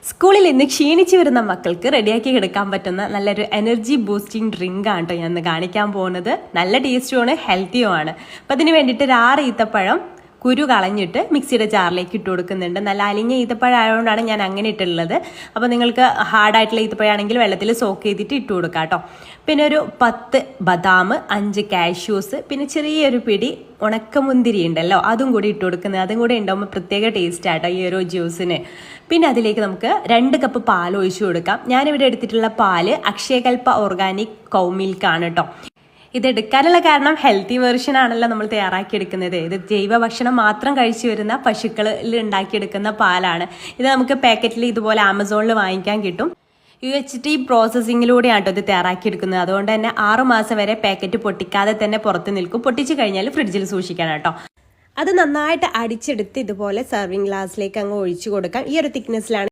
സ്കൂളിൽ ഇന്ന് ക്ഷീണിച്ചു വരുന്ന മക്കൾക്ക് റെഡിയാക്കി എടുക്കാൻ പറ്റുന്ന നല്ലൊരു എനർജി ബൂസ്റ്റിംഗ് ഡ്രിങ്ക് ആണ് കേട്ടോ ഞാൻ ഇന്ന് കാണിക്കാൻ പോകുന്നത്. നല്ല ടേസ്റ്റുമാണ്, ഹെൽത്തിയുമാണ്. അപ്പം അതിന് വേണ്ടിയിട്ട് ഒരു 6 ഈത്തപ്പഴം കുരു കളഞ്ഞിട്ട് മിക്സിയുടെ ജാറിലേക്ക് ഇട്ട് കൊടുക്കുന്നുണ്ട്. നല്ല അലിഞ്ഞ ഈത്തപ്പഴം ആയതുകൊണ്ടാണ് ഞാൻ അങ്ങനെ ഇട്ടുള്ളത്. അപ്പോൾ നിങ്ങൾക്ക് ഹാർഡായിട്ടുള്ള ഈത്തപ്പഴമാണെങ്കിൽ വെള്ളത്തിൽ സോക്ക് ചെയ്തിട്ട് ഇട്ട് കൊടുക്കാം കേട്ടോ. പിന്നെ ഒരു 10 ബദാം, 5 കാഷ്യൂസ്, പിന്നെ ചെറിയൊരു പിടി ഉണക്കമുന്തിരി ഉണ്ടല്ലോ, അതും കൂടി ഇട്ട് കൊടുക്കുന്നത്. അതും കൂടി ഉണ്ടാകുമ്പോൾ പ്രത്യേക ടേസ്റ്റ് ആട്ടോ ഈ ഒരു ജ്യൂസിന്. പിന്നെ അതിലേക്ക് നമുക്ക് 2 കപ്പ് പാൽ ഒഴിച്ചു കൊടുക്കാം. ഞാനിവിടെ എടുത്തിട്ടുള്ള പാല് അക്ഷയകൽപ ഓർഗാനിക് കൗ മിൽക്കാണ് കേട്ടോ. ഇതെടുക്കാനുള്ള കാരണം ഹെൽത്തി വേർഷൻ ആണല്ലോ നമ്മൾ തയ്യാറാക്കിയെടുക്കുന്നത്. ഇത് ജൈവ ഭക്ഷണം മാത്രം കഴിച്ചു വരുന്ന പശുക്കളിൽ ഉണ്ടാക്കിയെടുക്കുന്ന പാലാണ്. ഇത് നമുക്ക് പാക്കറ്റിൽ ഇതുപോലെ ആമസോണിൽ വാങ്ങിക്കാൻ കിട്ടും. UHT പ്രോസസ്സിങ്ങിലൂടെയാണ് കേട്ടോ ഇത് തയ്യാറാക്കിയെടുക്കുന്നത്. അതുകൊണ്ട് തന്നെ 6 മാസം വരെ പാക്കറ്റ് പൊട്ടിക്കാതെ തന്നെ പുറത്ത് നിൽക്കും. പൊട്ടിച്ച് കഴിഞ്ഞാൽ ഫ്രിഡ്ജിൽ സൂക്ഷിക്കണം കേട്ടോ. അത് നന്നായിട്ട് അടിച്ചെടുത്ത് ഇതുപോലെ സെർവിങ് ഗ്ലാസ്സിലേക്ക് അങ്ങ് ഒഴിച്ചു കൊടുക്കാം. ഈ ഒരു തിക്നെസ്സിലാണ്